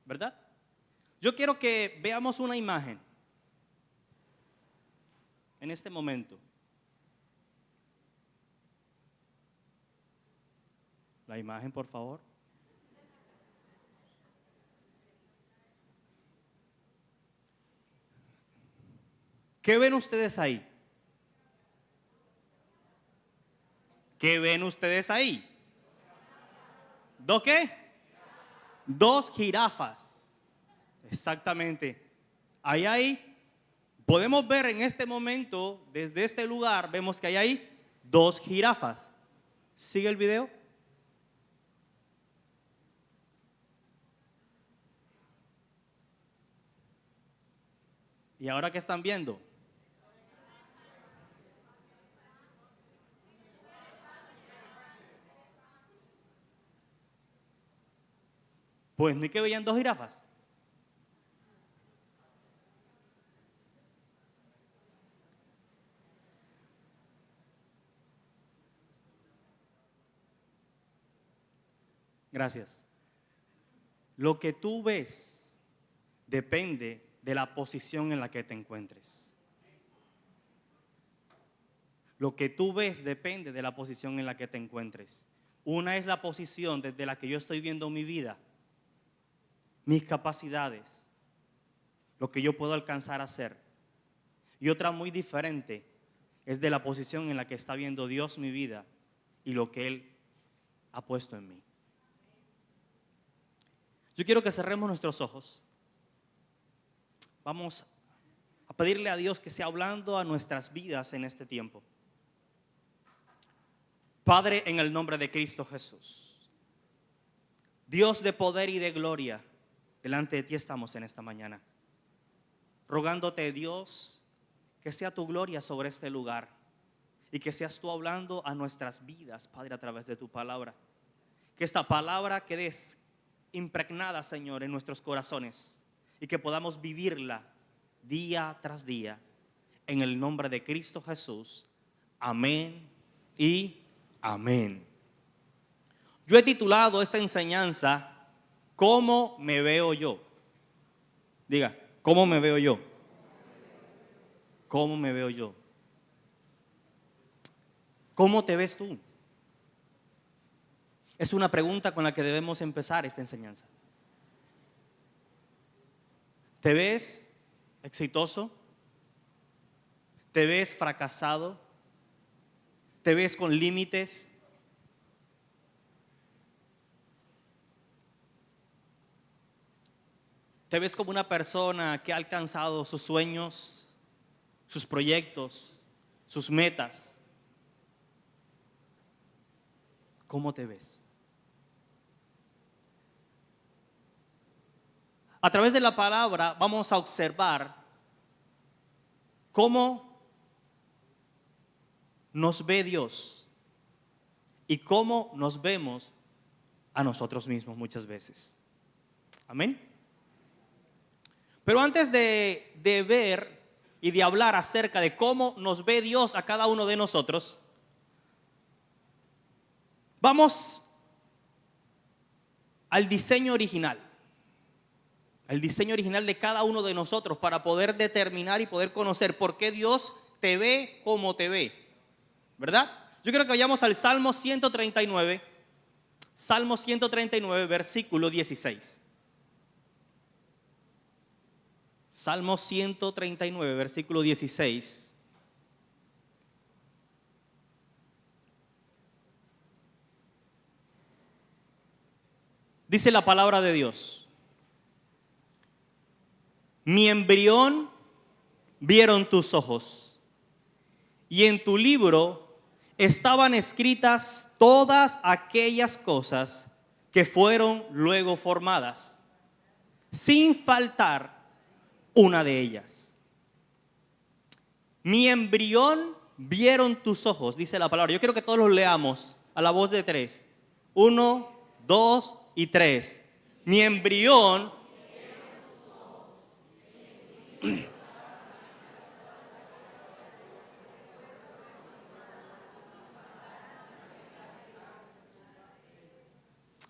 ¿verdad? Yo quiero que veamos una imagen en este momento. La imagen, por favor. ¿Qué ven ustedes ahí? ¿Qué ven ustedes ahí? ¿Dos qué? Dos jirafas. Exactamente. Ahí podemos ver en este momento, desde este lugar, vemos que hay ahí dos jirafas. ¿Sigue el video? ¿Y ahora qué están viendo? Pues no es que veían dos jirafas. Gracias. Lo que tú ves depende de la posición en la que te encuentres. Lo que tú ves depende de la posición en la que te encuentres. Una es la posición desde la que yo estoy viendo mi vida, mis capacidades, lo que yo puedo alcanzar a hacer. Y otra muy diferente es de la posición en la que está viendo Dios mi vida y lo que Él ha puesto en mí. Yo quiero que cerremos nuestros ojos. Vamos a pedirle a Dios que sea hablando a nuestras vidas en este tiempo. Padre, en el nombre de Cristo Jesús, Dios de poder y de gloria, delante de ti estamos en esta mañana, rogándote, Dios, que sea tu gloria sobre este lugar y que seas tú hablando a nuestras vidas, Padre, a través de tu palabra. Que esta palabra quede impregnada, Señor, en nuestros corazones y que podamos vivirla día tras día. En el nombre de Cristo Jesús. Amén y amén. Yo he titulado esta enseñanza, ¿cómo me veo yo? Diga, ¿cómo me veo yo? ¿Cómo me veo yo? ¿Cómo te ves tú? Es una pregunta con la que debemos empezar esta enseñanza. ¿Te ves exitoso? ¿Te ves fracasado? ¿Te ves con límites? ¿Te ves como una persona que ha alcanzado sus sueños, sus proyectos, sus metas? ¿Cómo te ves? A través de la palabra vamos a observar cómo nos ve Dios y cómo nos vemos a nosotros mismos muchas veces. Amén. Pero antes de ver y de hablar acerca de cómo nos ve Dios a cada uno de nosotros, vamos al diseño original. El diseño original de cada uno de nosotros para poder determinar y poder conocer por qué Dios te ve como te ve, ¿verdad? Yo quiero que vayamos al Salmo 139, Salmo 139, versículo 16. Salmo 139, versículo 16. Dice la palabra de Dios: mi embrión vieron tus ojos, y en tu libro estaban escritas todas aquellas cosas que fueron luego formadas, sin faltar una de ellas. Mi embrión vieron tus ojos, dice la palabra. Yo quiero que todos los leamos a la voz de tres. 1, 2 y 3. Mi embrión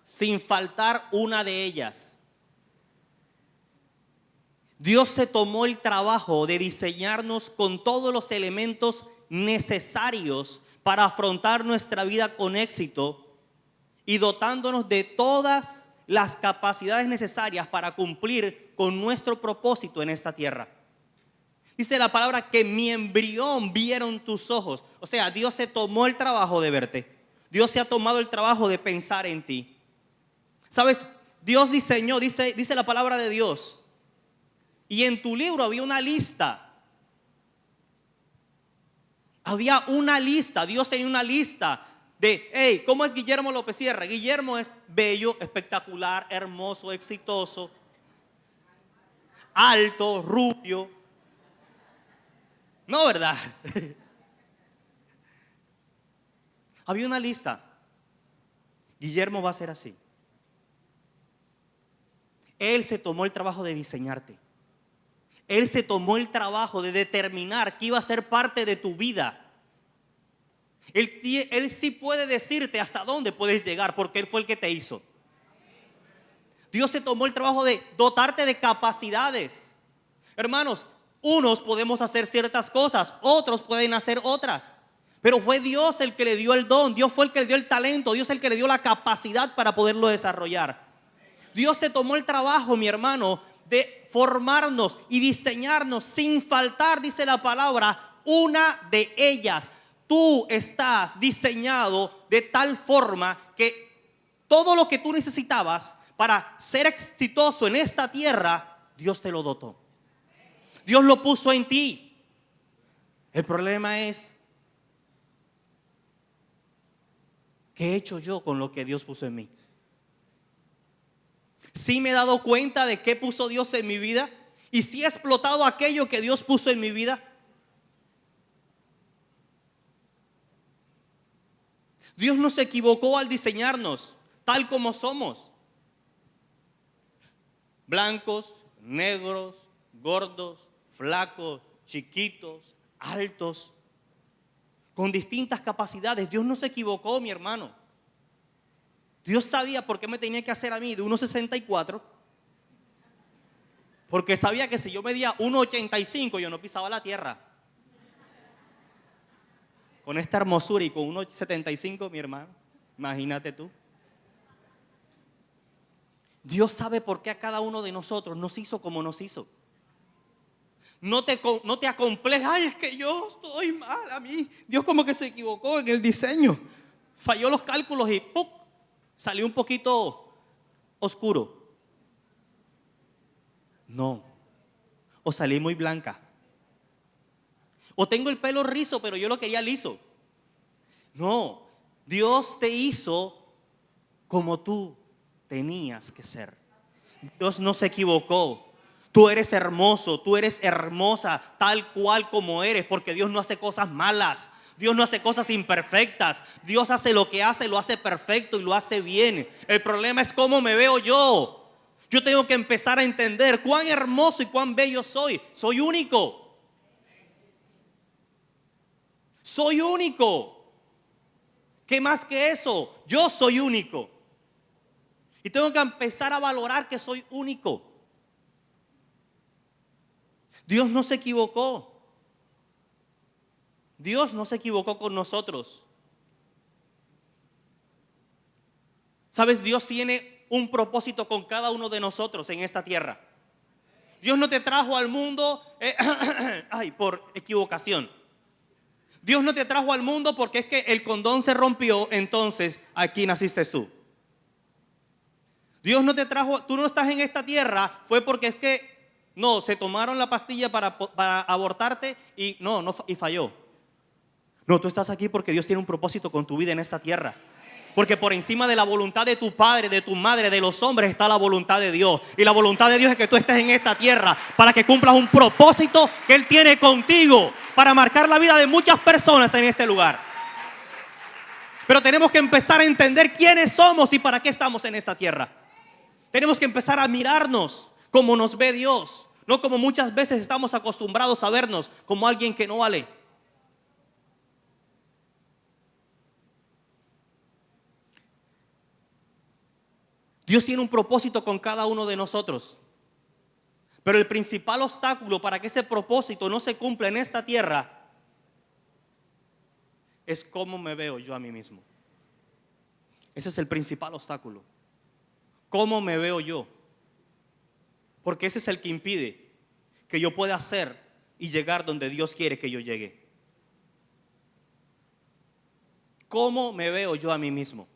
sin faltar una de ellas. Dios se tomó el trabajo de diseñarnos con todos los elementos necesarios para afrontar nuestra vida con éxito y dotándonos de todas las capacidades necesarias para cumplir con nuestro propósito en esta tierra. Dice la palabra que mi embrión vieron tus ojos. O sea, Dios se tomó el trabajo de verte. Dios se ha tomado el trabajo de pensar en ti. ¿Sabes? Dios diseñó, dice la palabra de Dios. Y en tu libro había una lista. Había una lista. Dios tenía una lista de, hey, ¿cómo es Guillermo López Sierra? Guillermo es bello, espectacular, hermoso, exitoso, alto, rubio. No, ¿verdad? Había una lista. Guillermo va a ser así. Él se tomó el trabajo de diseñarte. Él se tomó el trabajo de determinar que iba a ser parte de tu vida. Él sí puede decirte hasta dónde puedes llegar porque Él fue el que te hizo. Dios se tomó el trabajo de dotarte de capacidades. Hermanos, unos podemos hacer ciertas cosas, otros pueden hacer otras. Pero fue Dios el que le dio el don, Dios fue el que le dio el talento, Dios el que le dio la capacidad para poderlo desarrollar. Dios se tomó el trabajo, mi hermano, de formarnos y diseñarnos sin faltar, dice la palabra, una de ellas. Tú estás diseñado de tal forma que todo lo que tú necesitabas para ser exitoso en esta tierra, Dios te lo dotó. Dios lo puso en ti. El problema es, ¿qué he hecho yo con lo que Dios puso en mí? ¿Sí me he dado cuenta de qué puso Dios en mi vida? ¿Y si he explotado aquello que Dios puso en mi vida? Dios no se equivocó al diseñarnos tal como somos. Blancos, negros, gordos, flacos, chiquitos, altos, con distintas capacidades. Dios no se equivocó, mi hermano. Dios sabía por qué me tenía que hacer a mí de 1,64, porque sabía que si yo medía 1,85 yo no pisaba la tierra. Con esta hermosura y con 1,75, mi hermano, imagínate tú. Dios sabe por qué a cada uno de nosotros nos hizo como nos hizo. No te acomplejes, ay, es que yo estoy mal a mí. Dios como que se equivocó en el diseño. Falló los cálculos y ¡pum! Salió un poquito oscuro. No. O salí muy blanca. O tengo el pelo rizo, pero yo lo quería liso. No. Dios te hizo como tú tenías que ser. Dios no se equivocó. Tú eres hermoso, tú eres hermosa, tal cual como eres, porque Dios no hace cosas malas. Dios no hace cosas imperfectas. Dios hace lo que hace, lo hace perfecto y lo hace bien. El problema es cómo me veo yo. Yo tengo que empezar a entender cuán hermoso y cuán bello soy. Soy único. Soy único. ¿Qué más que eso? Yo soy único. Y tengo que empezar a valorar que soy único. Dios no se equivocó. Dios no se equivocó con nosotros. ¿Sabes? Dios tiene un propósito con cada uno de nosotros en esta tierra. Dios no te trajo al mundo por equivocación. Dios no te trajo al mundo porque es que el condón se rompió, entonces aquí naciste tú. Dios no te trajo, tú no estás en esta tierra, fue porque es que no, se tomaron la pastilla para abortarte y y falló. No, tú estás aquí porque Dios tiene un propósito con tu vida en esta tierra. Porque por encima de la voluntad de tu padre, de tu madre, de los hombres está la voluntad de Dios. Y la voluntad de Dios es que tú estés en esta tierra para que cumplas un propósito que Él tiene contigo, para marcar la vida de muchas personas en este lugar. Pero tenemos que empezar a entender quiénes somos y para qué estamos en esta tierra. Tenemos que empezar a mirarnos como nos ve Dios, no como muchas veces estamos acostumbrados a vernos como alguien que no vale. Dios tiene un propósito con cada uno de nosotros, Pero el principal obstáculo para que ese propósito no se cumpla en esta tierra es cómo me veo yo a mí mismo. Ese es el principal obstáculo. ¿Cómo me veo yo? Porque ese es el que impide que yo pueda hacer y llegar donde Dios quiere que yo llegue. ¿Cómo me veo yo a mí mismo?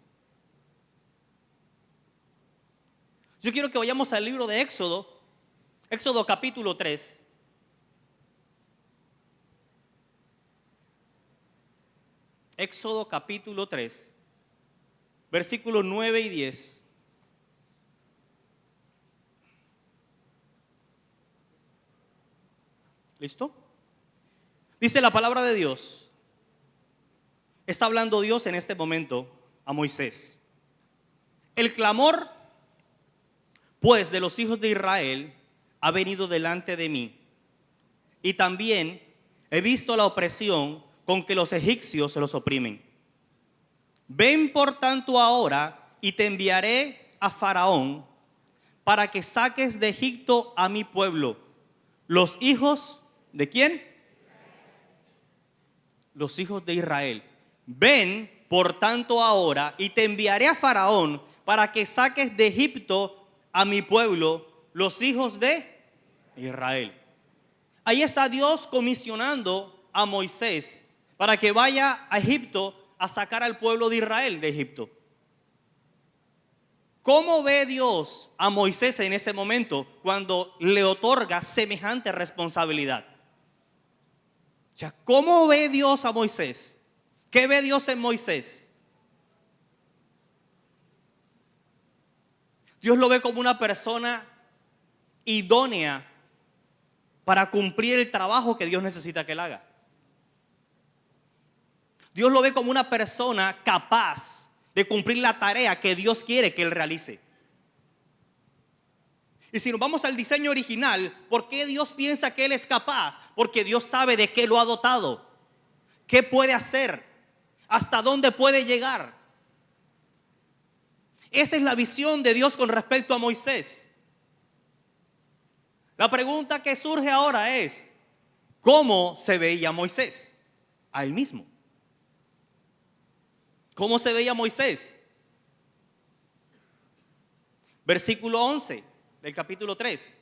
Yo quiero que vayamos al libro de Éxodo, Éxodo capítulo 3. Éxodo capítulo 3, versículos 9 y 10. ¿Listo? Dice la palabra de Dios. Está hablando Dios en este momento a Moisés. El clamor, pues, de los hijos de Israel ha venido delante de mí. Y también he visto la opresión con que los egipcios se los oprimen. Ven por tanto ahora y te enviaré a Faraón para que saques de Egipto a mi pueblo, los hijos ¿de quién? Los hijos de Israel. Ven por tanto ahora y te enviaré a Faraón para que saques de Egipto a mi pueblo, los hijos de Israel. Ahí está Dios comisionando a Moisés para que vaya a Egipto a sacar al pueblo de Israel de Egipto. ¿Cómo ve Dios a Moisés en ese momento cuando le otorga semejante responsabilidad? O sea, ¿cómo ve Dios a Moisés? ¿Qué ve Dios en Moisés? Dios lo ve como una persona idónea para cumplir el trabajo que Dios necesita que él haga. Dios lo ve como una persona capaz de cumplir la tarea que Dios quiere que él realice. Y si nos vamos al diseño original, ¿por qué Dios piensa que él es capaz? Porque Dios sabe de qué lo ha dotado, qué puede hacer, hasta dónde puede llegar. Esa es la visión de Dios con respecto a Moisés. La pregunta que surge ahora es, ¿cómo se veía Moisés? A él mismo. ¿Cómo se veía Moisés? Versículo 11 del capítulo 3.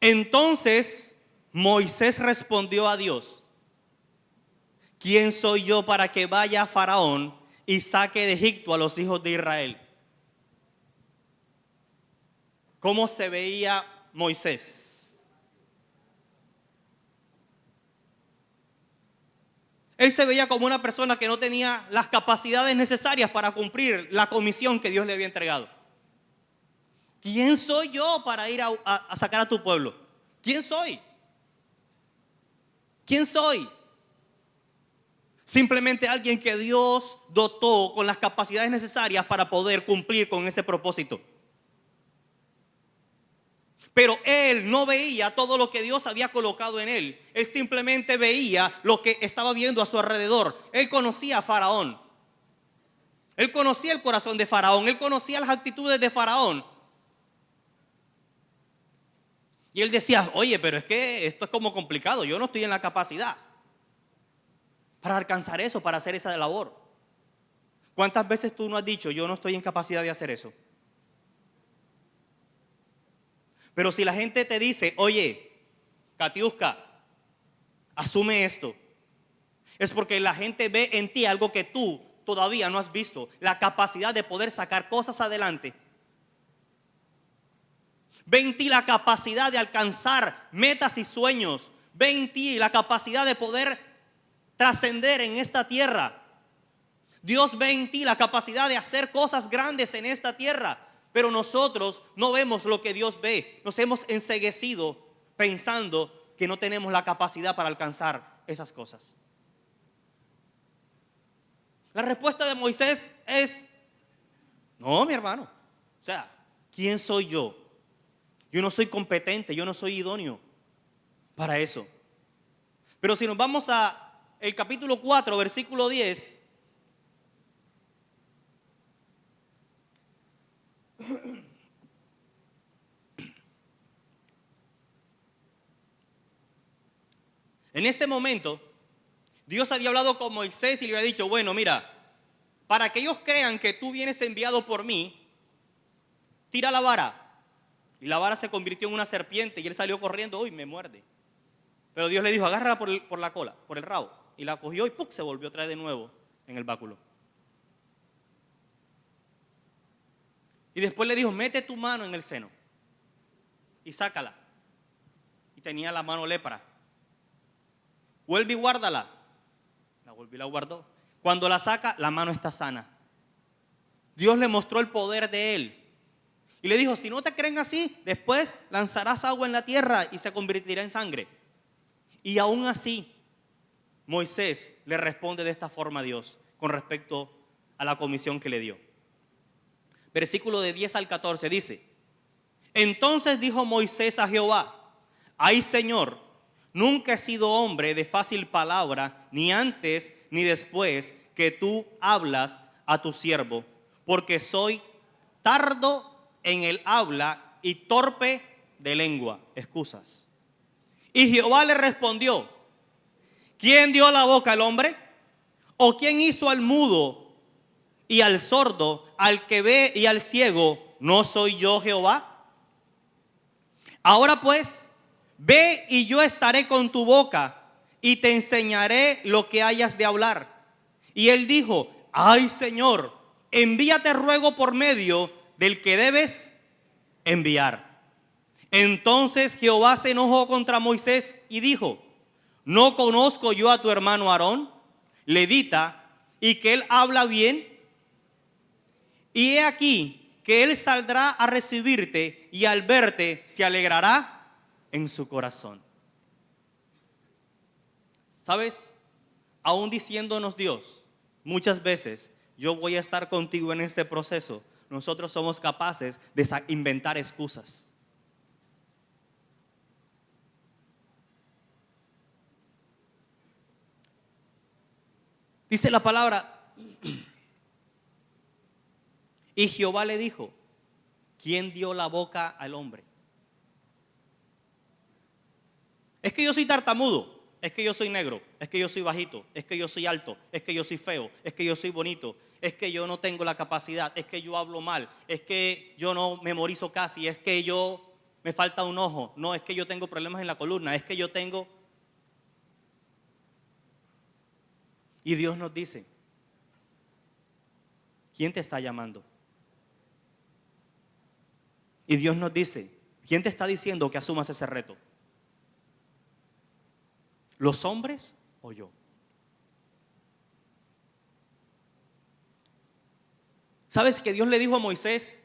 Entonces Moisés respondió a Dios: ¿quién soy yo para que vaya a Faraón y saque de Egipto a los hijos de Israel? ¿Cómo se veía Moisés? Él se veía como una persona que no tenía las capacidades necesarias para cumplir la comisión que Dios le había entregado. ¿Quién soy yo para ir a sacar a tu pueblo? ¿Quién soy? ¿Quién soy? Simplemente alguien que Dios dotó con las capacidades necesarias para poder cumplir con ese propósito. Pero él no veía todo lo que Dios había colocado en él. Él simplemente veía lo que estaba viendo a su alrededor. Él conocía a Faraón. Él conocía el corazón de Faraón. Él conocía las actitudes de Faraón. Y él decía, oye, pero es que esto es como complicado. Yo no estoy en la capacidad para alcanzar eso, para hacer esa labor. ¿Cuántas veces tú no has dicho, yo no estoy en capacidad de hacer eso? Pero si la gente te dice, oye, Katiuska, asume esto, es porque la gente ve en ti algo que tú todavía no has visto, la capacidad de poder sacar cosas adelante. Ve en ti la capacidad de alcanzar metas y sueños. Ve en ti la capacidad de poder trascender en esta tierra. Dios ve en ti la capacidad de hacer cosas grandes en esta tierra. Pero nosotros no vemos lo que Dios ve. Nos hemos enceguecido pensando que no tenemos la capacidad para alcanzar esas cosas. La respuesta de Moisés es, no, mi hermano. O sea, ¿quién soy yo? Yo no soy competente, yo no soy idóneo para eso. Pero si nos vamos a el capítulo 4, versículo 10, En este momento, Dios había hablado con Moisés y le había dicho, bueno, mira, para que ellos crean que tú vienes enviado por mí, tira la vara. Y la vara se convirtió en una serpiente y él salió corriendo, uy, me muerde. Pero Dios le dijo, agárrala por la cola, por el rabo. Y la cogió y ¡pum!, se volvió a traer de nuevo en el báculo. Y después le dijo, mete tu mano en el seno y sácala. Y tenía la mano lepra. Vuelve y guárdala. La volvió y la guardó. Cuando la saca, la mano está sana. Dios le mostró el poder de él. Y le dijo, si no te creen así, después lanzarás agua en la tierra y se convertirá en sangre. Y aún así, Moisés le responde de esta forma a Dios con respecto a la comisión que le dio. Versículo de 10 al 14 dice, entonces dijo Moisés a Jehová, ay Señor, nunca he sido hombre de fácil palabra, ni antes ni después que tú hablas a tu siervo, porque soy tardo en el habla y torpe de lengua. Excusas. Y Jehová le respondió, ¿quién dio la boca al hombre? ¿O quién hizo al mudo y al sordo, al que ve y al ciego? ¿No soy yo Jehová? Ahora pues, ve y yo estaré con tu boca y te enseñaré lo que hayas de hablar. Y él dijo, ay Señor, envíate ruego por medio del que debes enviar. Entonces Jehová se enojó contra Moisés y dijo, ¿no conozco yo a tu hermano Aarón, levita, y que él habla bien? Y he aquí que él saldrá a recibirte y al verte se alegrará en su corazón. ¿Sabes? Aún diciéndonos Dios, muchas veces, yo voy a estar contigo en este proceso, nosotros somos capaces de inventar excusas. Dice la palabra, y Jehová le dijo, ¿quién dio la boca al hombre? Es que yo soy tartamudo, es que yo soy negro, es que yo soy bajito, es que yo soy alto, es que yo soy feo, es que yo soy bonito, es que yo no tengo la capacidad, es que yo hablo mal, es que yo no memorizo casi, es que yo me falta un ojo, no, es que yo tengo problemas en la columna, es que yo tengo... Y Dios nos dice, ¿quién te está llamando? Y Dios nos dice, ¿quién te está diciendo que asumas ese reto? ¿Los hombres o yo? ¿Sabes que Dios le dijo a Moisés?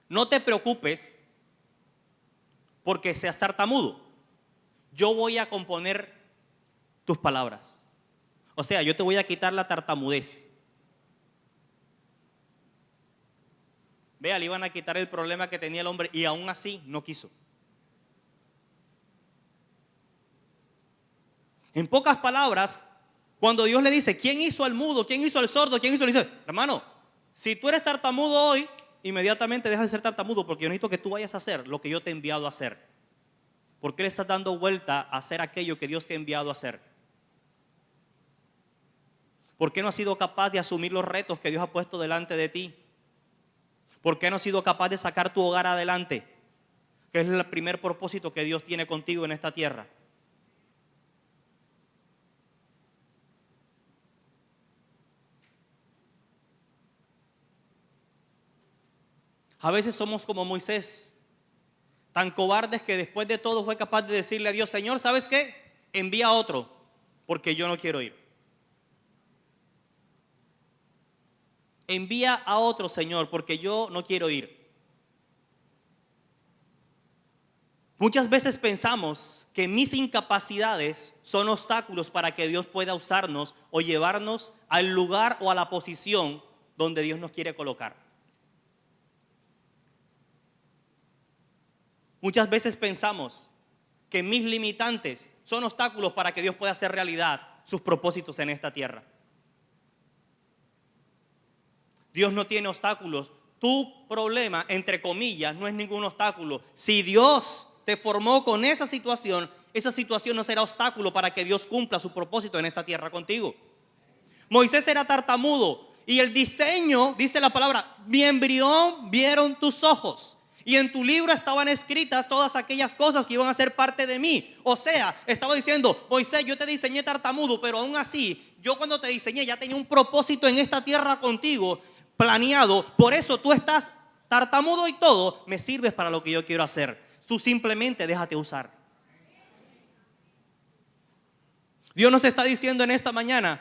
No te preocupes porque seas tartamudo. Yo voy a componer tus palabras. O sea, yo te voy a quitar la tartamudez. Vea, le iban a quitar el problema que tenía el hombre y aún así no quiso. En pocas palabras, cuando Dios le dice, ¿quién hizo al mudo? ¿Quién hizo al sordo? ¿Quién hizo al ciego? Hermano, si tú eres tartamudo hoy, inmediatamente deja de ser tartamudo porque yo necesito que tú vayas a hacer lo que yo te he enviado a hacer. ¿Por qué le estás dando vuelta a hacer aquello que Dios te ha enviado a hacer? ¿Por qué no has sido capaz de asumir los retos que Dios ha puesto delante de ti? ¿Por qué no has sido capaz de sacar tu hogar adelante? Que es el primer propósito que Dios tiene contigo en esta tierra. A veces somos como Moisés, tan cobardes que después de todo fue capaz de decirle a Dios, Señor, ¿sabes qué? Envía a otro, porque yo no quiero ir. Envía a otro, Señor, porque yo no quiero ir. Muchas veces pensamos que mis incapacidades son obstáculos para que Dios pueda usarnos o llevarnos al lugar o a la posición donde Dios nos quiere colocar. Muchas veces pensamos que mis limitantes son obstáculos para que Dios pueda hacer realidad sus propósitos en esta tierra. Dios no tiene obstáculos tu problema, entre comillas, no es ningún obstáculo. Si Dios te formó con esa situación no será obstáculo para que Dios cumpla su propósito en esta tierra contigo. Moisés era tartamudo y el diseño, dice la palabra, mi embrión vieron tus ojos. Y en tu libro estaban escritas todas aquellas cosas que iban a ser parte de mí. O sea, estaba diciendo, Moisés, yo te diseñé tartamudo, pero aún así, yo cuando te diseñé ya tenía un propósito en esta tierra contigo, planeado. Por eso tú estás tartamudo y todo, me sirves para lo que yo quiero hacer. Tú simplemente déjate usar. Dios nos está diciendo en esta mañana,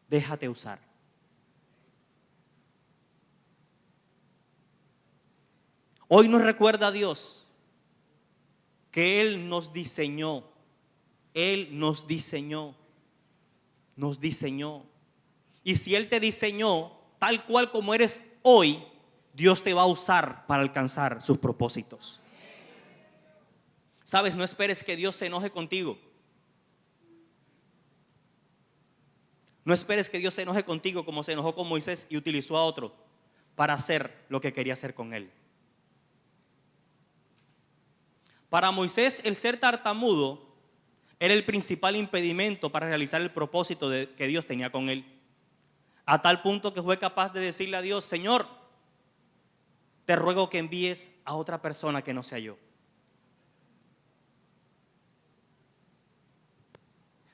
déjate usar. Hoy nos recuerda a Dios que Él nos diseñó. Él nos diseñó. Nos diseñó. Y si Él te diseñó tal cual como eres hoy, Dios te va a usar para alcanzar sus propósitos. Sabes, no esperes que Dios se enoje contigo. No esperes que Dios se enoje contigo como se enojó con Moisés y utilizó a otro para hacer lo que quería hacer con él. Para Moisés, el ser tartamudo era el principal impedimento para realizar el propósito que Dios tenía con él. A tal punto que fue capaz de decirle a Dios, Señor, te ruego que envíes a otra persona que no sea yo.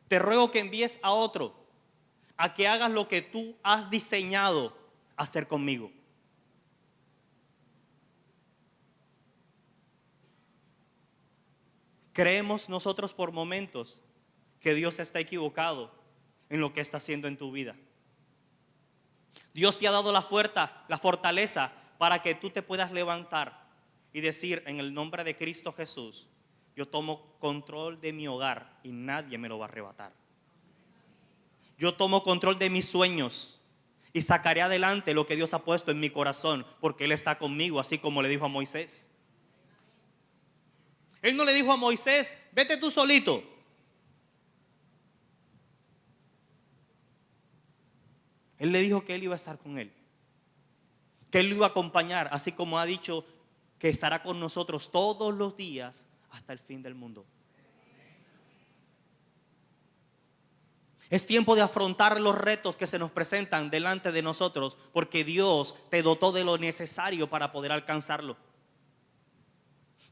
Te ruego que envíes a otro, a que hagas lo que tú has diseñado hacer conmigo. Creemos nosotros por momentos que Dios está equivocado en lo que está haciendo en tu vida. Dios te ha dado la fortaleza para que tú te puedas levantar y decir en el nombre de Cristo Jesús, yo tomo control de mi hogar y nadie me lo va a arrebatar. Yo tomo control de mis sueños y sacaré adelante lo que Dios ha puesto en mi corazón, porque Él está conmigo, así como le dijo a Moisés. Él no le dijo a Moisés, vete tú solito. Él le dijo que Él iba a estar con él, que Él lo iba a acompañar, así como ha dicho que estará con nosotros todos los días hasta el fin del mundo. Es tiempo de afrontar los retos que se nos presentan delante de nosotros, porque Dios te dotó de lo necesario para poder alcanzarlo.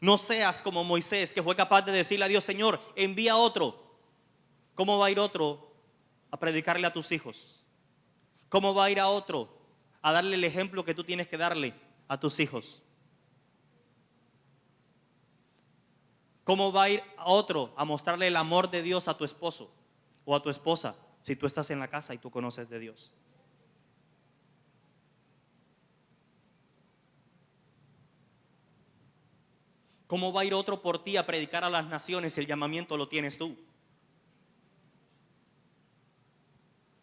No seas como Moisés, que fue capaz de decirle a Dios, Señor, envía otro. ¿Cómo va a ir otro a predicarle a tus hijos? ¿Cómo va a ir a otro a darle el ejemplo que tú tienes que darle a tus hijos? ¿Cómo va a ir a otro a mostrarle el amor de Dios a tu esposo o a tu esposa si tú estás en la casa y tú conoces de Dios? ¿Cómo va a ir otro por ti a predicar a las naciones si el llamamiento lo tienes tú?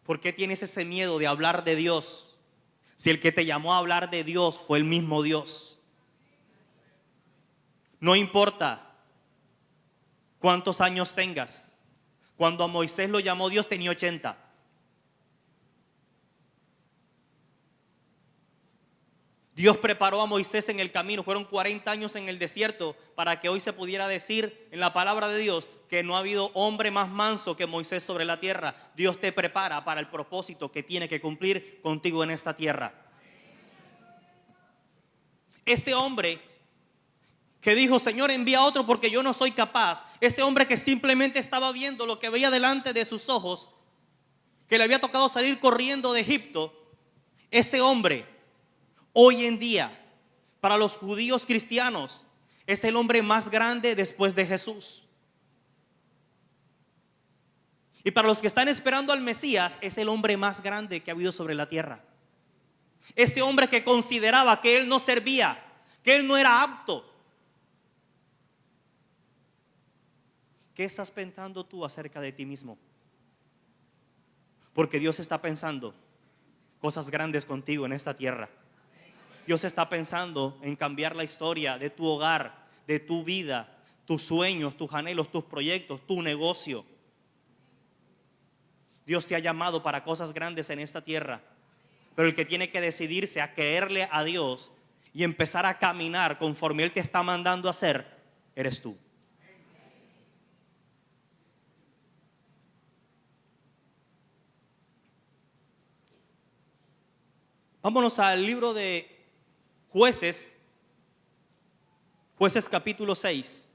¿Por qué tienes ese miedo de hablar de Dios si el que te llamó a hablar de Dios fue el mismo Dios? No importa cuántos años tengas. Cuando a Moisés lo llamó Dios tenía 80. Dios preparó a Moisés en el camino. Fueron 40 años en el desierto para que hoy se pudiera decir en la palabra de Dios que no ha habido hombre más manso que Moisés sobre la tierra. Dios te prepara para el propósito que tiene que cumplir contigo en esta tierra. Ese hombre que dijo, Señor, envía a otro porque yo no soy capaz. Ese hombre que simplemente estaba viendo lo que veía delante de sus ojos, que le había tocado salir corriendo de Egipto. Ese hombre, hoy en día, para los judíos cristianos, es el hombre más grande después de Jesús. Y para los que están esperando al Mesías, es el hombre más grande que ha habido sobre la tierra. Ese hombre que consideraba que él no servía, que él no era apto. ¿Qué estás pensando tú acerca de ti mismo? Porque Dios está pensando cosas grandes contigo en esta tierra. Dios está pensando en cambiar la historia de tu hogar, de tu vida, tus sueños, tus anhelos, tus proyectos, tu negocio. Dios te ha llamado para cosas grandes en esta tierra. Pero el que tiene que decidirse a creerle a Dios y empezar a caminar conforme Él te está mandando a hacer, eres tú. Vámonos al libro de Jueces, Jueces capítulo 6.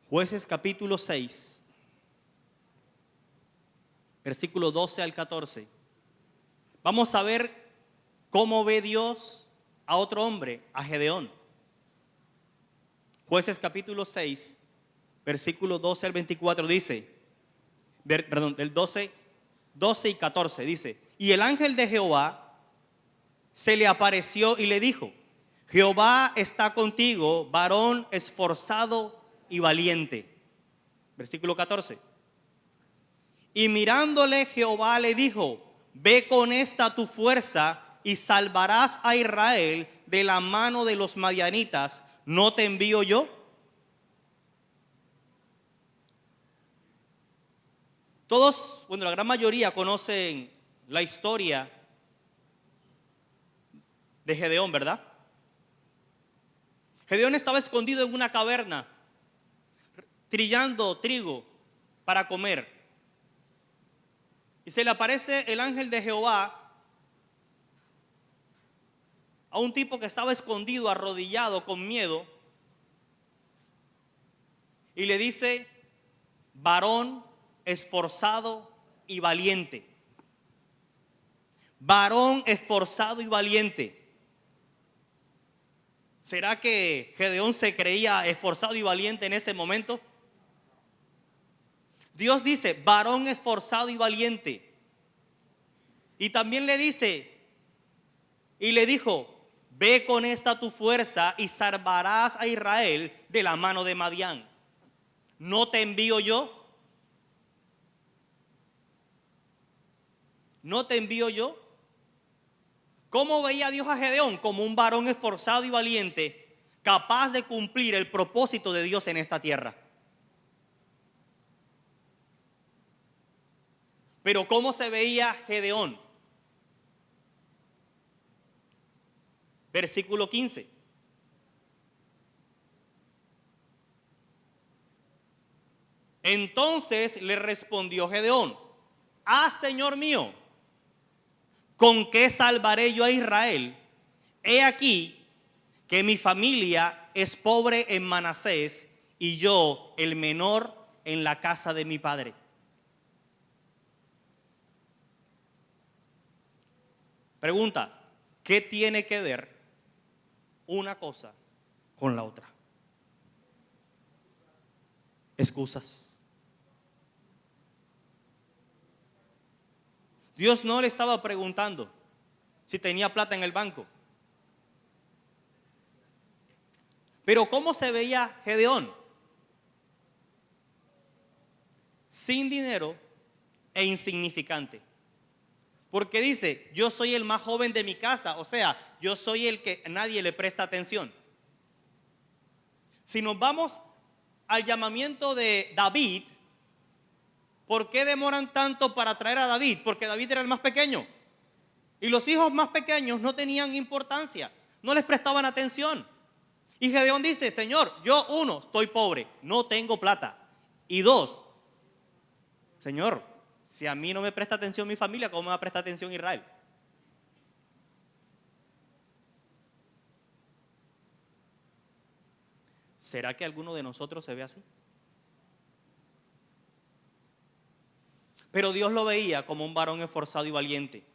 Jueces capítulo 6, versículo 12 al 14. Vamos a ver cómo ve Dios a otro hombre, a Gedeón. Jueces capítulo 6, versículo 12 al 24 dice, del 12 y 14 dice, y el ángel de Jehová se le apareció y le dijo, Jehová está contigo, varón esforzado y valiente. Versículo 14. Y mirándole Jehová le dijo, ve con esta tu fuerza y salvarás a Israel de la mano de los madianitas, ¿no te envío yo? Todos, bueno, la gran mayoría conocen la historia de Gedeón, ¿verdad? Gedeón estaba escondido en una caverna, trillando trigo para comer. Y se le aparece el ángel de Jehová a un tipo que estaba escondido, arrodillado, con miedo, y le dice, varón esforzado y valiente. Varón esforzado y valiente. ¿Será que Gedeón se creía esforzado y valiente en ese momento? Dios dice, varón esforzado y valiente. Y también le dice, y le dijo, ve con esta tu fuerza y salvarás a Israel de la mano de Madián. ¿No te envío yo? ¿No te envío yo? ¿Cómo veía Dios a Gedeón? Como un varón esforzado y valiente, capaz de cumplir el propósito de Dios en esta tierra. Pero ¿cómo se veía Gedeón? Versículo 15. Entonces le respondió Gedeón, Señor mío, ¿con qué salvaré yo a Israel? He aquí que mi familia es pobre en Manasés y yo el menor en la casa de mi padre. Pregunta, ¿qué tiene que ver una cosa con la otra? Excusas. Dios no le estaba preguntando si tenía plata en el banco. Pero ¿cómo se veía Gedeón? Sin dinero e insignificante. Porque dice, yo soy el más joven de mi casa, o sea, yo soy el que nadie le presta atención. Si nos vamos al llamamiento de David, ¿por qué demoran tanto para traer a David? Porque David era el más pequeño. Y los hijos más pequeños no tenían importancia, no les prestaban atención. Y Gedeón dice, Señor, yo uno, estoy pobre, no tengo plata. Y dos, Señor, si a mí no me presta atención mi familia, ¿cómo me va a prestar atención Israel? ¿Será que alguno de nosotros se ve así? Pero Dios lo veía como un varón esforzado y valiente.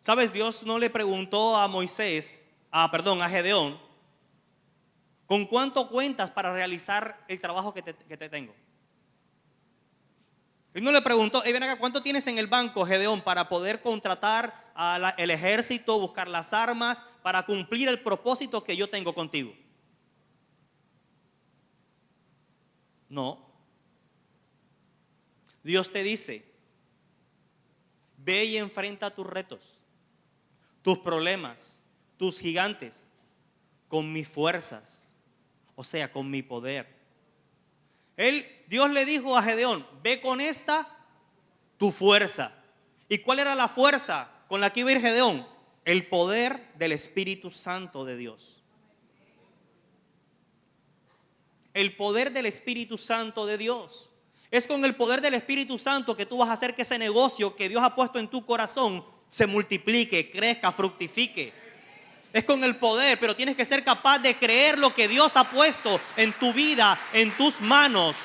¿Sabes? Dios no le preguntó a a Gedeón, ¿con cuánto cuentas para realizar el trabajo que te tengo? Él no le preguntó, ven acá, ¿cuánto tienes en el banco, Gedeón, para poder contratar al ejército, buscar las armas, para cumplir el propósito que yo tengo contigo? No. Dios te dice, ve y enfrenta tus retos, tus problemas, tus gigantes, con mis fuerzas. o sea, con mi poder. Dios le dijo a Gedeón, ve con esta tu fuerza. ¿Y cuál era la fuerza con la que iba a ir Gedeón? El poder del Espíritu Santo de Dios. El poder del Espíritu Santo de Dios. Es con el poder del Espíritu Santo que tú vas a hacer que ese negocio que Dios ha puesto en tu corazón se multiplique, crezca, fructifique. Es con el poder, pero tienes que ser capaz de creer lo que Dios ha puesto en tu vida, en tus manos.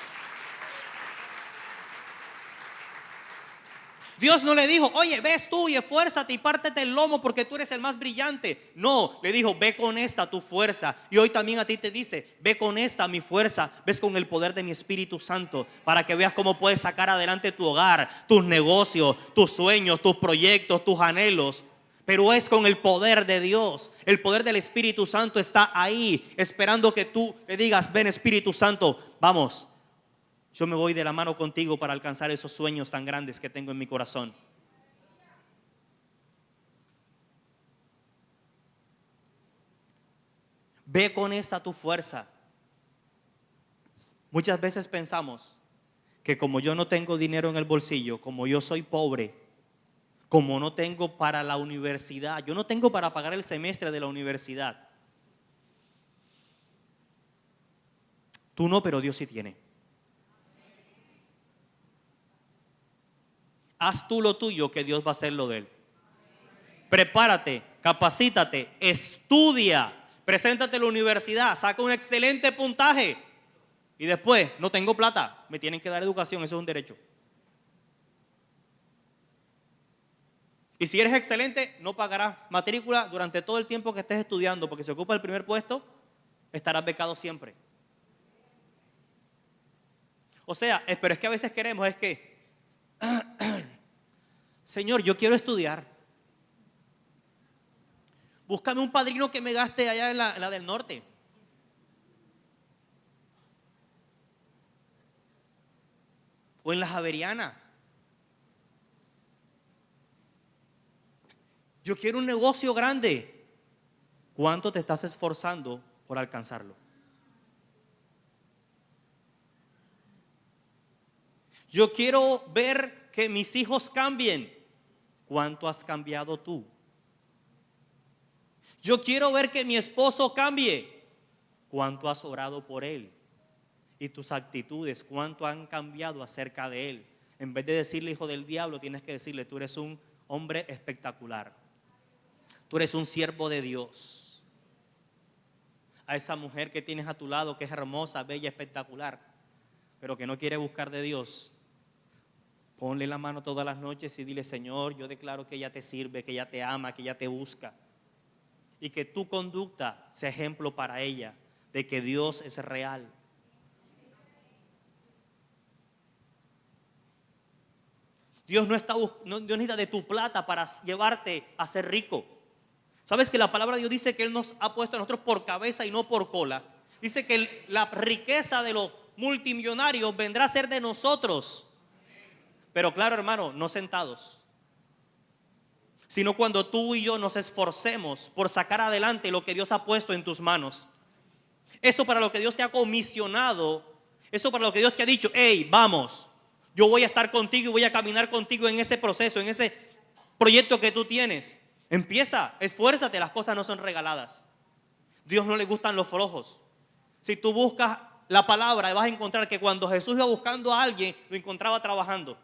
Dios no le dijo, oye, ves tú y esfuérzate y pártete el lomo porque tú eres el más brillante. No, le dijo, ve con esta tu fuerza. Y hoy también a ti te dice, ve con esta mi fuerza. Ves con el poder de mi Espíritu Santo para que veas cómo puedes sacar adelante tu hogar, tus negocios, tus sueños, tus proyectos, tus anhelos. Pero es con el poder de Dios. El poder del Espíritu Santo está ahí, esperando que tú le digas, ven Espíritu Santo, vamos. Yo me voy de la mano contigo para alcanzar esos sueños tan grandes que tengo en mi corazón. Ve con esta tu fuerza. Muchas veces pensamos que como yo no tengo dinero en el bolsillo, como yo soy pobre, como no tengo para la universidad, yo no tengo para pagar el semestre de la universidad. Tú no, pero Dios sí tiene. Haz tú lo tuyo, que Dios va a hacer lo de él. Prepárate, capacítate, estudia, preséntate a la universidad, saca un excelente puntaje. Y después, no tengo plata, me tienen que dar educación, eso es un derecho. Y si eres excelente, no pagarás matrícula durante todo el tiempo que estés estudiando, porque si ocupa el primer puesto, estarás becado siempre. O sea, pero es que a veces queremos, es que Señor, yo quiero estudiar. Búscame un padrino que me gaste allá en la del norte. O en la Javeriana. Yo quiero un negocio grande. ¿Cuánto te estás esforzando por alcanzarlo? Yo quiero ver que mis hijos cambien. ¿Cuánto has cambiado tú? Yo quiero ver que mi esposo cambie. ¿Cuánto has orado por él? Y tus actitudes, ¿cuánto han cambiado acerca de él? En vez de decirle hijo del diablo, tienes que decirle, tú eres un hombre espectacular. Tú eres un siervo de Dios. A esa mujer que tienes a tu lado, que es hermosa, bella, espectacular, pero que no quiere buscar de Dios, ponle la mano todas las noches y dile, Señor, yo declaro que ella te sirve, que ella te ama, que ella te busca. Y que tu conducta sea ejemplo para ella de que Dios es real. Dios no necesita de tu plata para llevarte a ser rico. ¿Sabes que la palabra de Dios dice que Él nos ha puesto a nosotros por cabeza y no por cola? Dice que la riqueza de los multimillonarios vendrá a ser de nosotros. Pero claro, hermano, no sentados, sino cuando tú y yo nos esforcemos por sacar adelante lo que Dios ha puesto en tus manos. Eso para lo que Dios te ha comisionado, eso para lo que Dios te ha dicho, hey, vamos, yo voy a estar contigo y voy a caminar contigo en ese proceso, en ese proyecto que tú tienes. Empieza, esfuérzate, las cosas no son regaladas. Dios no le gustan los flojos. Si tú buscas la palabra, vas a encontrar que cuando Jesús iba buscando a alguien, lo encontraba trabajando.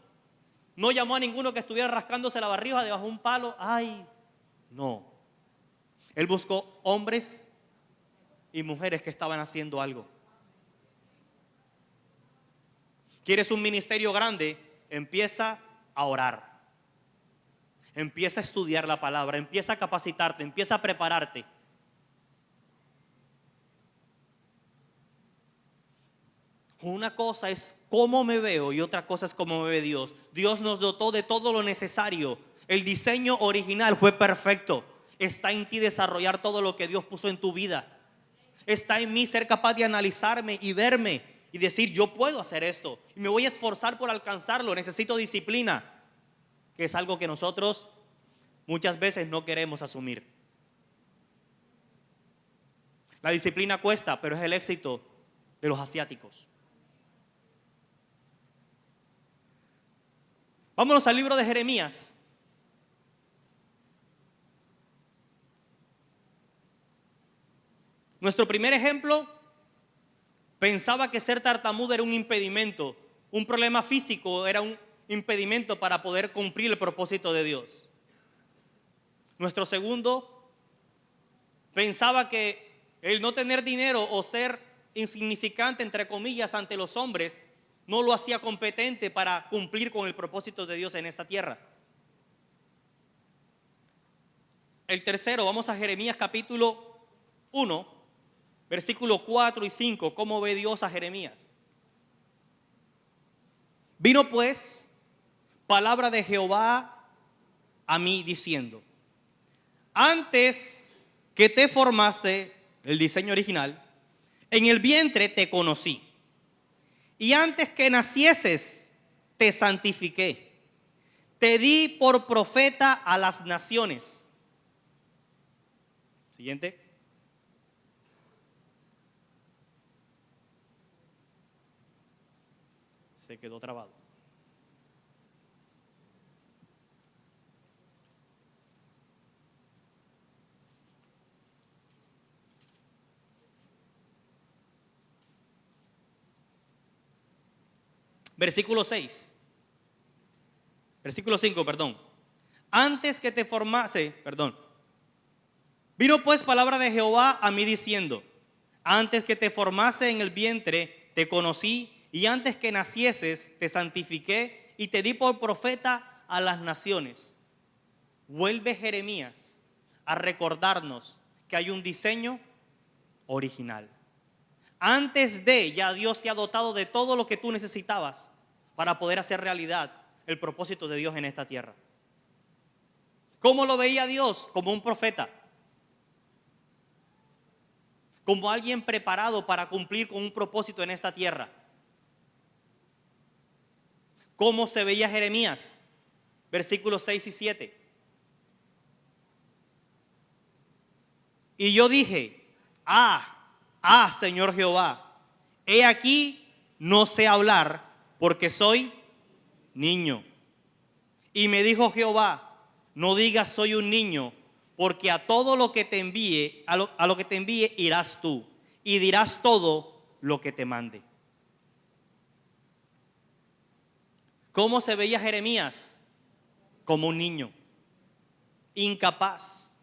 No llamó a ninguno que estuviera rascándose la barriga debajo de un palo. Ay, no. Él buscó hombres y mujeres que estaban haciendo algo. ¿Quieres un ministerio grande? Empieza a orar. Empieza a estudiar la palabra. Empieza a capacitarte. Empieza a prepararte. Una cosa es cómo me veo y otra cosa es cómo me ve Dios. Dios nos dotó de todo lo necesario. El diseño original fue perfecto. Está en ti desarrollar todo lo que Dios puso en tu vida. Está en mí ser capaz de analizarme y verme y decir, yo puedo hacer esto y me voy a esforzar por alcanzarlo. Necesito disciplina, que es algo que nosotros muchas veces no queremos asumir. La disciplina cuesta, pero es el éxito de los asiáticos. Vámonos al libro de Jeremías. Nuestro primer ejemplo pensaba que ser tartamudo era un impedimento, un problema físico era un impedimento para poder cumplir el propósito de Dios. Nuestro segundo pensaba que el no tener dinero o ser insignificante, entre comillas, ante los hombres, no lo hacía competente para cumplir con el propósito de Dios en esta tierra. El tercero, vamos a Jeremías capítulo 1, versículos 4 y 5, ¿cómo ve Dios a Jeremías? Vino pues palabra de Jehová a mí diciendo: antes que te formase, el diseño original, en el vientre te conocí, y antes que nacieses te santifiqué, te di por profeta a las naciones. Siguiente. Se quedó trabado. Versículo 6. Versículo 5, perdón. Antes que te formase, vino pues palabra de Jehová a mí diciendo: antes que te formase en el vientre te conocí, y antes que nacieses te santifiqué y te di por profeta a las naciones. Vuelve Jeremías a recordarnos que hay un diseño original. Antes de, ya Dios te ha dotado de todo lo que tú necesitabas para poder hacer realidad el propósito de Dios en esta tierra. ¿Cómo lo veía Dios? Como un profeta, como alguien preparado para cumplir con un propósito en esta tierra. ¿Cómo se veía Jeremías? Versículos 6 y 7. Y yo dije: Señor Jehová, he aquí no sé hablar porque soy niño. Y me dijo Jehová: no digas soy un niño, porque a todo lo que te envíe, a lo que te envíe irás tú, y dirás todo lo que te mande. ¿Cómo se veía Jeremías? Como un niño, incapaz.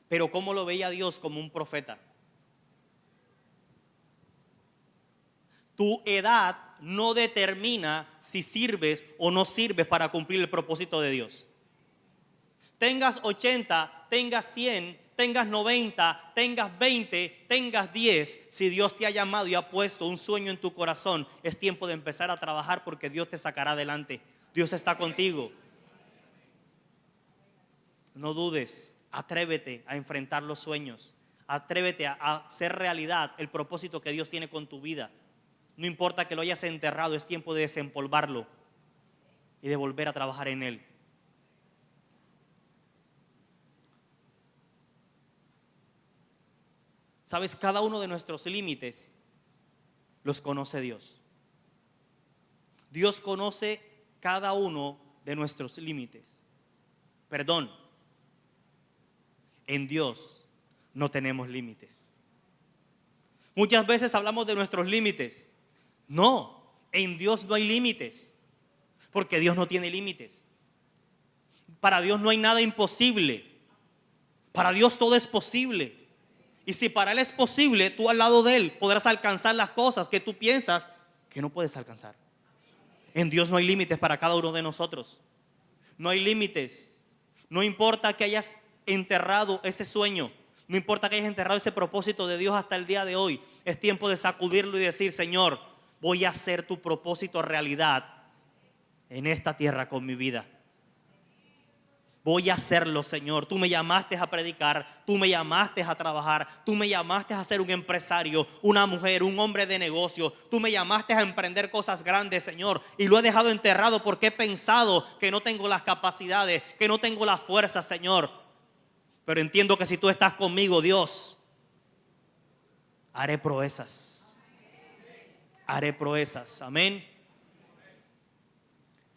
Pero ¿cómo lo veía Dios? Como un profeta. Tu edad no determina si sirves o no sirves para cumplir el propósito de Dios. Tengas 80, tengas 100, tengas 90, tengas 20, tengas 10, si Dios te ha llamado y ha puesto un sueño en tu corazón, es tiempo de empezar a trabajar, porque Dios te sacará adelante. Dios está contigo. No dudes, atrévete a enfrentar los sueños, atrévete a hacer realidad el propósito que Dios tiene con tu vida. No importa que lo hayas enterrado, es tiempo de desempolvarlo y de volver a trabajar en él. Sabes, cada uno de nuestros límites los conoce Dios. Dios conoce cada uno de nuestros límites. Perdón, en Dios no tenemos límites. Muchas veces hablamos de nuestros límites. No, en Dios no hay límites, porque Dios no tiene límites. Para Dios no hay nada imposible. Para Dios todo es posible. Y si para Él es posible, tú al lado de Él podrás alcanzar las cosas que tú piensas que no puedes alcanzar. En Dios no hay límites para cada uno de nosotros. No hay límites. No importa que hayas enterrado ese sueño, no importa que hayas enterrado ese propósito de Dios hasta el día de hoy. Es tiempo de sacudirlo y decir: Señor, voy a hacer tu propósito realidad en esta tierra con mi vida. Voy a hacerlo, Señor. Tú me llamaste a predicar, tú me llamaste a trabajar, tú me llamaste a ser un empresario, una mujer, un hombre de negocio. Tú me llamaste a emprender cosas grandes, Señor, y lo he dejado enterrado porque he pensado que no tengo las capacidades, que no tengo la fuerza, Señor. Pero entiendo que si tú estás conmigo, Dios, haré proezas. Haré proezas. Amén.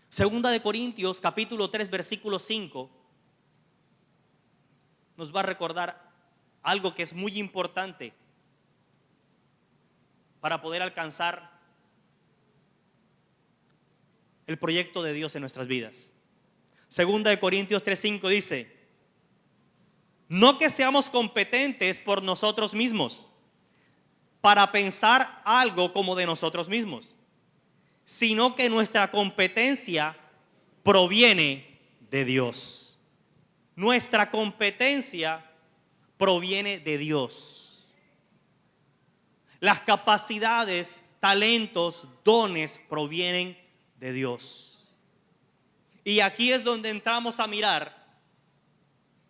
Segunda de Corintios, capítulo 3, versículo 5, nos va a recordar algo que es muy importante para poder alcanzar el proyecto de Dios en nuestras vidas. Segunda de Corintios 3:5 dice: no que seamos competentes por nosotros mismos para pensar algo como de nosotros mismos, sino que nuestra competencia proviene de Dios. Nuestra competencia proviene de Dios. Las capacidades, talentos, dones provienen de Dios. Y aquí es donde entramos a mirar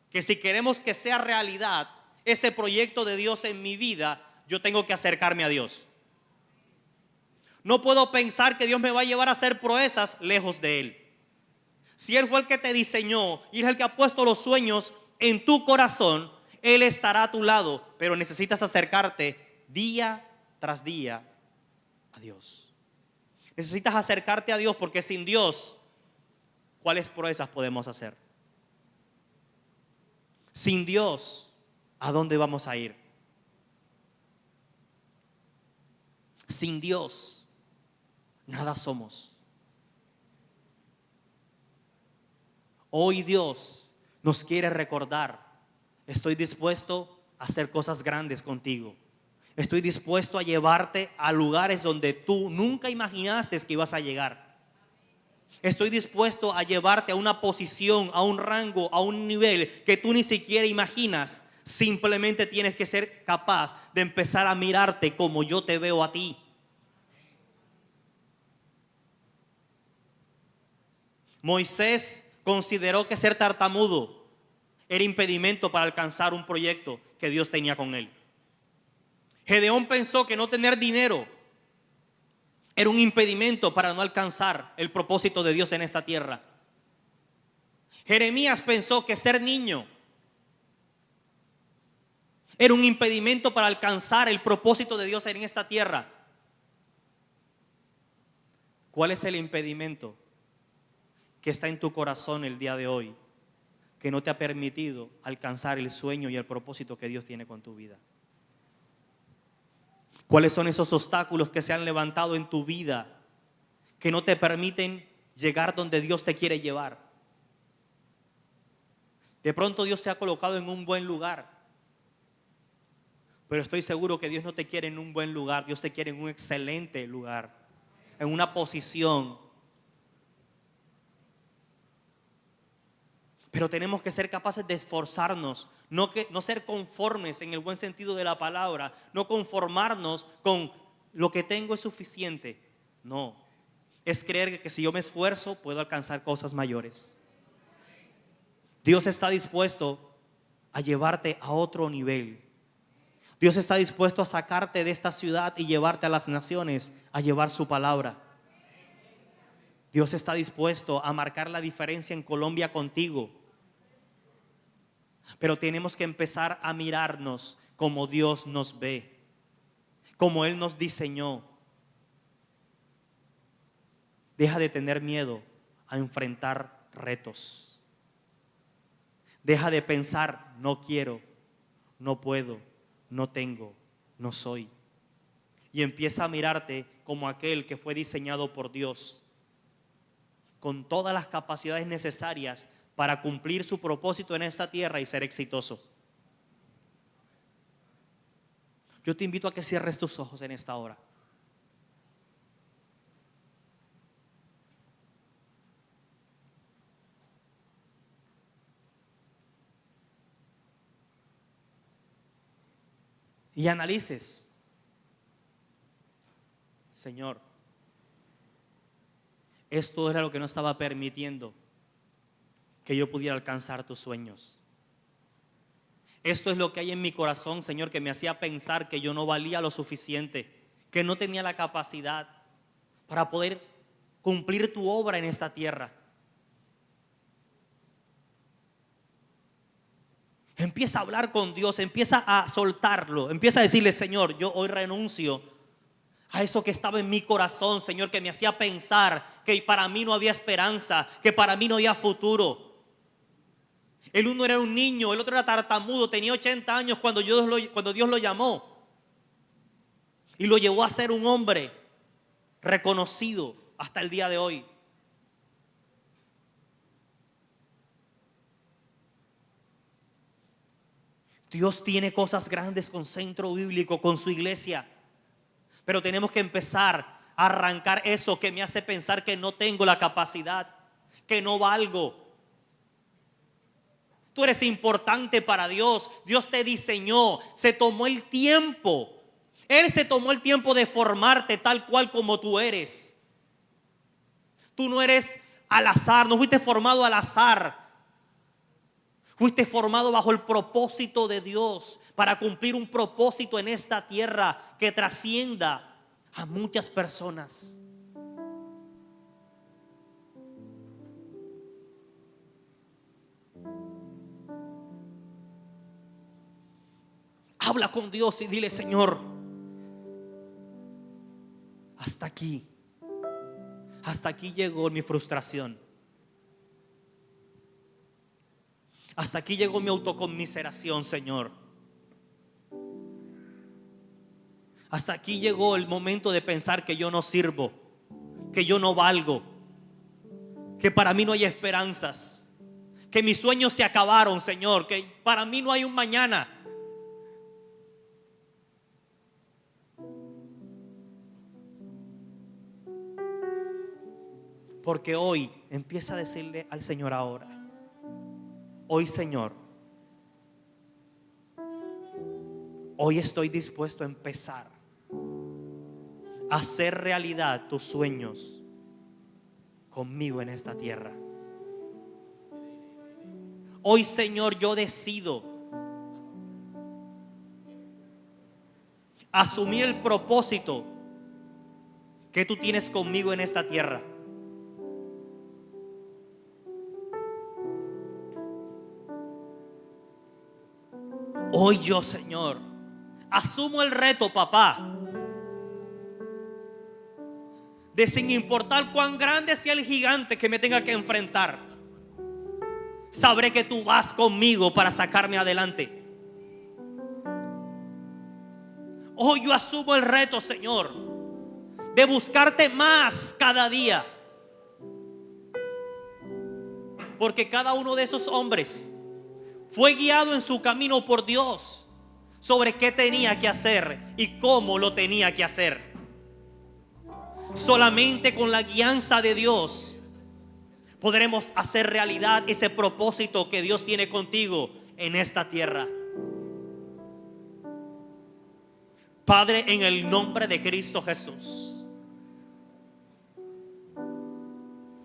que si queremos que sea realidad ese proyecto de Dios en mi vida, yo tengo que acercarme a Dios. No puedo pensar que Dios me va a llevar a hacer proezas lejos de Él. Si Él fue el que te diseñó y es el que ha puesto los sueños en tu corazón, Él estará a tu lado, pero necesitas acercarte día tras día a Dios. Necesitas acercarte a Dios, porque sin Dios, ¿cuáles proezas podemos hacer? Sin Dios, ¿a dónde vamos a ir? Sin Dios, nada somos. Hoy Dios nos quiere recordar: estoy dispuesto a hacer cosas grandes contigo. Estoy dispuesto a llevarte a lugares donde tú nunca imaginaste que ibas a llegar. Estoy dispuesto a llevarte a una posición, a un rango, a un nivel que tú ni siquiera imaginas. Simplemente tienes que ser capaz de empezar a mirarte como yo te veo a ti. Moisés consideró que ser tartamudo era impedimento para alcanzar un proyecto que Dios tenía con él. Gedeón pensó que no tener dinero era un impedimento para no alcanzar el propósito de Dios en esta tierra. Jeremías pensó que ser niño era un impedimento para alcanzar el propósito de Dios en esta tierra. ¿Cuál es el impedimento que está en tu corazón el día de hoy, que no te ha permitido alcanzar el sueño y el propósito que Dios tiene con tu vida? ¿Cuáles son esos obstáculos que se han levantado en tu vida que no te permiten llegar donde Dios te quiere llevar? De pronto Dios te ha colocado en un buen lugar, pero estoy seguro que Dios no te quiere en un buen lugar. Dios te quiere en un excelente lugar, en una posición. Pero tenemos que ser capaces de esforzarnos, no ser conformes en el buen sentido de la palabra, no conformarnos con lo que tengo es suficiente. No, es creer que si yo me esfuerzo puedo alcanzar cosas mayores. Dios está dispuesto a llevarte a otro nivel. Dios está dispuesto a sacarte de esta ciudad y llevarte a las naciones a llevar su palabra. Dios está dispuesto a marcar la diferencia en Colombia contigo. Pero tenemos que empezar a mirarnos como Dios nos ve, como Él nos diseñó. Deja de tener miedo a enfrentar retos. Deja de pensar: no quiero, no puedo, no tengo, no soy. Y empieza a mirarte como aquel que fue diseñado por Dios, con todas las capacidades necesarias para cumplir su propósito en esta tierra y ser exitoso. Yo te invito a que cierres tus ojos en esta hora. Y analices: Señor, esto era lo que no estaba permitiendo que yo pudiera alcanzar tus sueños. Esto es lo que hay en mi corazón, Señor, que me hacía pensar que yo no valía lo suficiente, que no tenía la capacidad para poder cumplir tu obra en esta tierra. Empieza a hablar con Dios, empieza a soltarlo, empieza a decirle: Señor, yo hoy renuncio a eso que estaba en mi corazón, Señor, que me hacía pensar que para mí no había esperanza, que para mí no había futuro. El uno era un niño, el otro era tartamudo, tenía 80 años cuando Dios lo llamó y lo llevó a ser un hombre reconocido hasta el día de hoy. Dios tiene cosas grandes con Centro Bíblico, con su iglesia, pero tenemos que empezar a arrancar eso que me hace pensar que no tengo la capacidad, que no valgo. Tú eres importante para Dios. Dios te diseñó, se tomó el tiempo. Él se tomó el tiempo de formarte tal cual como tú eres. Tú no eres al azar, no fuiste formado al azar. Fuiste formado bajo el propósito de Dios para cumplir un propósito en esta tierra que trascienda a muchas personas. Habla con Dios y dile: Señor, hasta aquí llegó mi frustración. Hasta aquí llegó mi autoconmiseración, Señor. Hasta aquí llegó el momento de pensar que yo no sirvo, que yo no valgo, que para mí no hay esperanzas, que mis sueños se acabaron, Señor, que para mí no hay un mañana. Porque hoy empieza a decirle al Señor ahora: hoy, Señor, hoy estoy dispuesto a empezar a hacer realidad tus sueños conmigo en esta tierra. Hoy, Señor, yo decido asumir el propósito que tú tienes conmigo en esta tierra. Hoy yo, Señor, asumo el reto, papá, de, sin importar cuán grande sea el gigante que me tenga que enfrentar, sabré que tú vas conmigo para sacarme adelante. Hoy yo asumo el reto, Señor, de buscarte más cada día, porque cada uno de esos hombres fue guiado en su camino por Dios sobre qué tenía que hacer y cómo lo tenía que hacer. Solamente con la guianza de Dios podremos hacer realidad ese propósito que Dios tiene contigo en esta tierra. Padre, en el nombre de Cristo Jesús,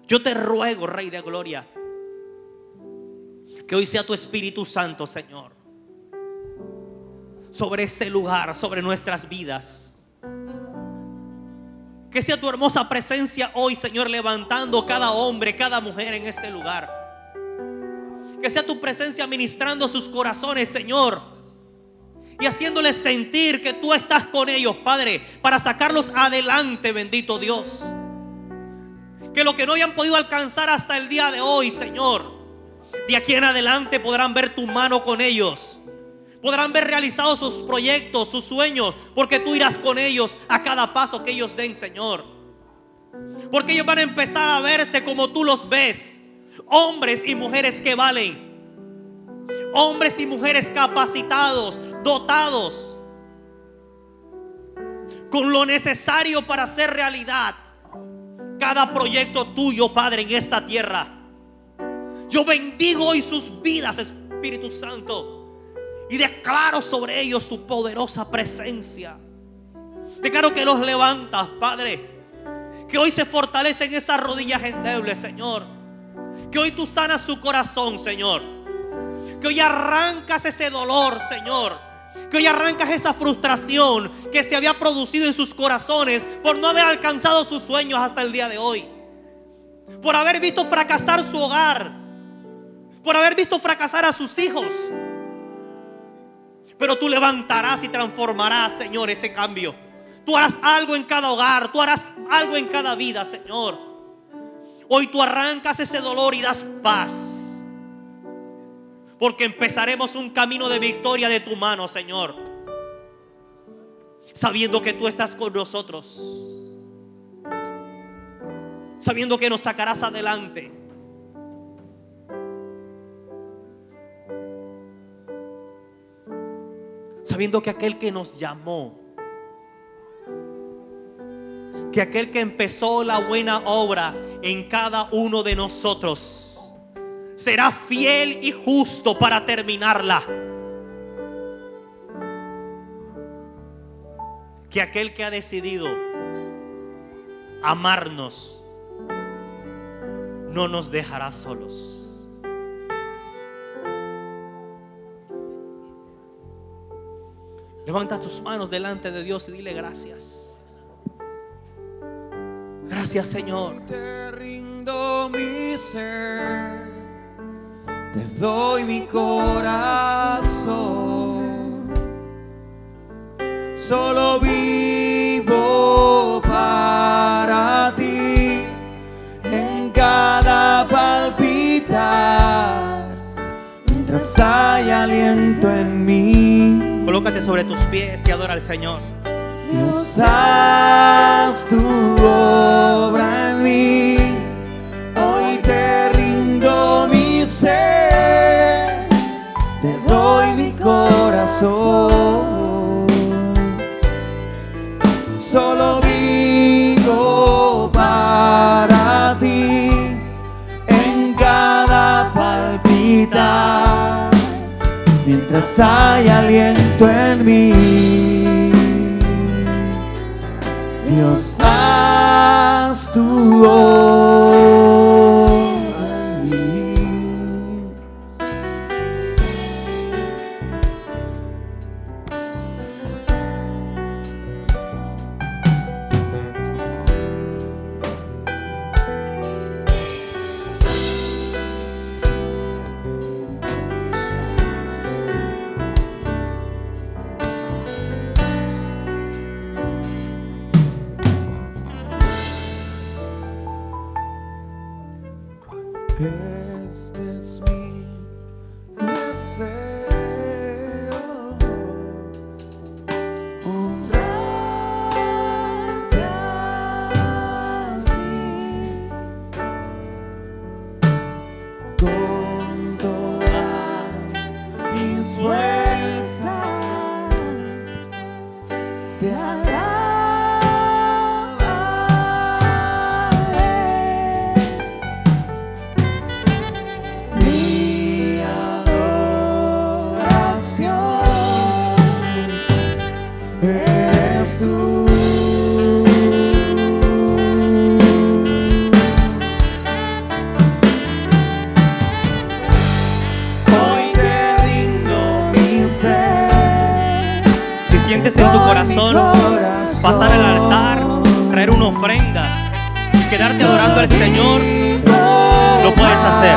yo te ruego, Rey de Gloria, que hoy sea tu Espíritu Santo, Señor, sobre este lugar, sobre nuestras vidas. Que sea tu hermosa presencia hoy, Señor, levantando cada hombre, cada mujer en este lugar. Que sea tu presencia ministrando sus corazones, Señor, y haciéndoles sentir que tú estás con ellos, Padre, para sacarlos adelante, bendito Dios. Que lo que no habían podido alcanzar hasta el día de hoy, Señor, de aquí en adelante podrán ver tu mano con ellos. Podrán ver realizados sus proyectos, sus sueños, porque tú irás con ellos a cada paso que ellos den, Señor. Porque ellos van a empezar a verse como tú los ves. Hombres y mujeres que valen. Hombres y mujeres capacitados, dotados, con lo necesario para hacer realidad cada proyecto tuyo, Padre, en esta tierra. Yo bendigo hoy sus vidas, Espíritu Santo, y declaro sobre ellos tu poderosa presencia. Declaro que los levantas, Padre, que hoy se fortalecen esas rodillas endebles, Señor. Que hoy tú sanas su corazón, Señor. Que hoy arrancas ese dolor, Señor. Que hoy arrancas esa frustración que se había producido en sus corazones por no haber alcanzado sus sueños hasta el día de hoy, por haber visto fracasar su hogar, por haber visto fracasar a sus hijos. Pero tú levantarás y transformarás, Señor, ese cambio. Tú harás algo en cada hogar, tú harás algo en cada vida, Señor. Hoy tú arrancas ese dolor y das paz, porque empezaremos un camino de victoria de tu mano, Señor, sabiendo que tú estás con nosotros, sabiendo que nos sacarás adelante. Sabiendo que aquel que nos llamó, que aquel que empezó la buena obra en cada uno de nosotros será fiel y justo para terminarla. Que aquel que ha decidido amarnos no nos dejará solos. Levanta tus manos delante de Dios y dile gracias. Gracias, Señor. Te rindo mi ser, te doy mi corazón. Solo vivo para ti, en cada palpitar, mientras hay aliento en mí. Colócate sobre tus pies y adora al Señor. Dios, haz tu obra en mí. Hoy te rindo mi ser, te doy mi corazón. Solo vivo para ti, en cada palpitar, mientras hay aliento en mí. Dios, haz tu obra en mí. Este es mi deseo, honrarte a ti con todas mis fuerzas. Te eres tú. Hoy te rindo mi ser. Si sientes en tu corazón pasar al altar, traer una ofrenda y quedarte adorando al Señor, lo puedes hacer.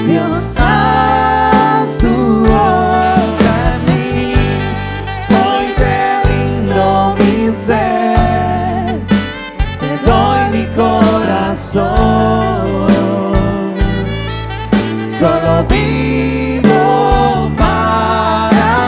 Dios, haz tu obra en mí. Hoy te rindo mi ser, te doy mi corazón. Solo vivo para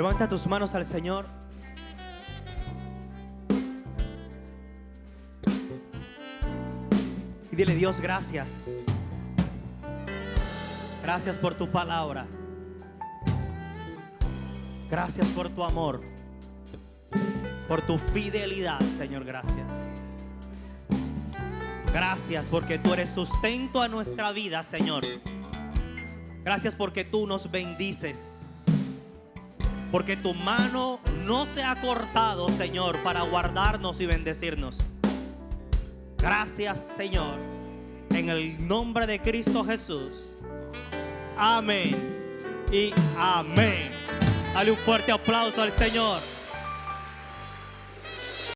Levanta tus manos al Señor. Y dile: Dios, gracias. Gracias por tu palabra. Gracias por tu amor, por tu fidelidad, Señor, gracias. Gracias porque tú eres sustento a nuestra vida, Señor. Gracias porque tú nos bendices, porque tu mano no se ha cortado, Señor, para guardarnos y bendecirnos. Gracias, Señor, en el nombre de Cristo Jesús. Amén y amén. Dale un fuerte aplauso al Señor.